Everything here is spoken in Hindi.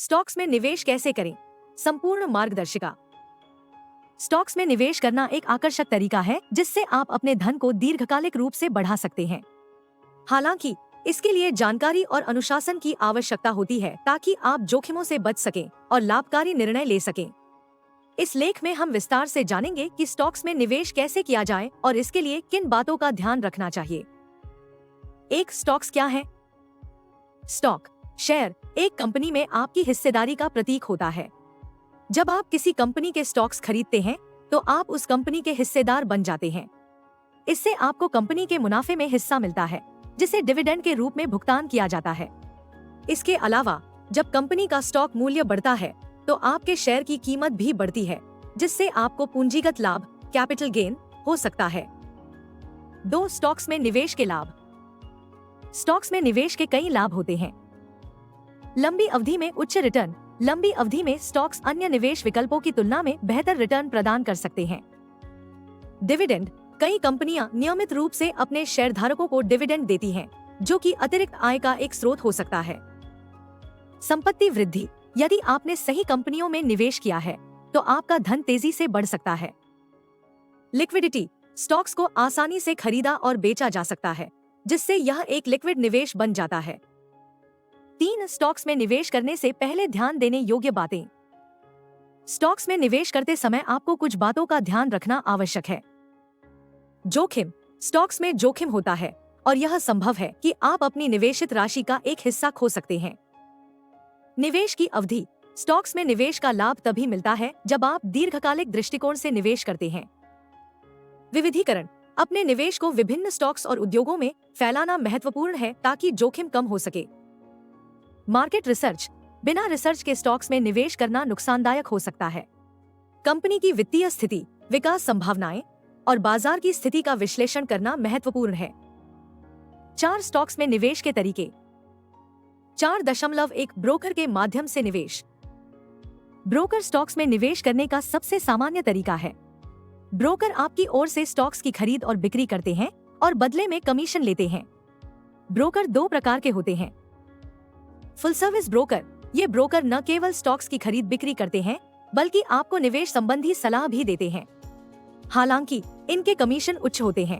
स्टॉक्स में निवेश कैसे करें? संपूर्ण मार्गदर्शिका। स्टॉक्स में निवेश करना एक आकर्षक तरीका है जिससे आप अपने धन को दीर्घकालिक रूप से बढ़ा सकते हैं। हालांकि इसके लिए जानकारी और अनुशासन की आवश्यकता होती है ताकि आप जोखिमों से बच सकें और लाभकारी निर्णय ले सकें। इस लेख में हम विस्तार से जानेंगे कि स्टॉक्स में निवेश कैसे किया जाए और इसके लिए किन बातों का ध्यान रखना चाहिए। एक, स्टॉक्स क्या है? स्टॉक, शेयर, एक कंपनी में आपकी हिस्सेदारी का प्रतीक होता है। जब आप किसी कंपनी के स्टॉक्स खरीदते हैं तो आप उस कंपनी के हिस्सेदार बन जाते हैं। इससे आपको कंपनी के मुनाफे में हिस्सा मिलता है जिसे डिविडेंड के रूप में भुगतान किया जाता है। इसके अलावा जब कंपनी का स्टॉक मूल्य बढ़ता है तो आपके शेयर की कीमत भी बढ़ती है जिससे आपको पूंजीगत लाभ, कैपिटल गेन हो सकता है। 2, स्टॉक्स में निवेश के लाभ। स्टॉक्स में निवेश के कई लाभ होते हैं। लंबी अवधि में उच्च रिटर्न। लंबी अवधि में स्टॉक्स अन्य निवेश विकल्पों की तुलना में बेहतर रिटर्न प्रदान कर सकते हैं। डिविडेंड, कई कंपनियां नियमित रूप से अपने शेयरधारकों को डिविडेंड देती हैं, जो कि अतिरिक्त आय का एक स्रोत हो सकता है। संपत्ति वृद्धि, यदि आपने सही कंपनियों में निवेश किया है तो आपका धन तेजी से बढ़ सकता है। लिक्विडिटी, स्टॉक्स को आसानी से खरीदा और बेचा जा सकता है जिससे यह एक लिक्विड निवेश बन जाता है। 3, स्टॉक्स में निवेश करने से पहले ध्यान देने योग्य बातें। स्टॉक्स में निवेश करते समय आपको कुछ बातों का ध्यान रखना आवश्यक है। जोखिम, स्टॉक्स में जोखिम होता है और यह संभव है कि आप अपनी निवेशित राशि का एक हिस्सा खो सकते हैं। निवेश की अवधि, स्टॉक्स में निवेश का लाभ तभी मिलता है जब आप दीर्घकालिक दृष्टिकोण से निवेश करते हैं। विविधीकरण, अपने निवेश को विभिन्न स्टॉक्स और उद्योगों में फैलाना महत्वपूर्ण है ताकि जोखिम कम हो सके। मार्केट रिसर्च, बिना रिसर्च के स्टॉक्स में निवेश करना नुकसानदायक हो सकता है। कंपनी की वित्तीय स्थिति, विकास संभावनाएं और बाजार की स्थिति का विश्लेषण करना महत्वपूर्ण है। 4, स्टॉक्स में निवेश के तरीके। 4.1, ब्रोकर के माध्यम से निवेश। ब्रोकर स्टॉक्स में निवेश करने का सबसे सामान्य तरीका है। ब्रोकर आपकी ओर से स्टॉक्स की खरीद और बिक्री करते हैं और बदले में कमीशन लेते हैं। ब्रोकर 2 प्रकार के होते हैं। फुल सर्विस ब्रोकर, ये ब्रोकर न केवल स्टॉक्स की खरीद बिक्री करते हैं बल्कि आपको निवेश संबंधी सलाह भी देते हैं। हालांकि इनके कमीशन उच्च होते हैं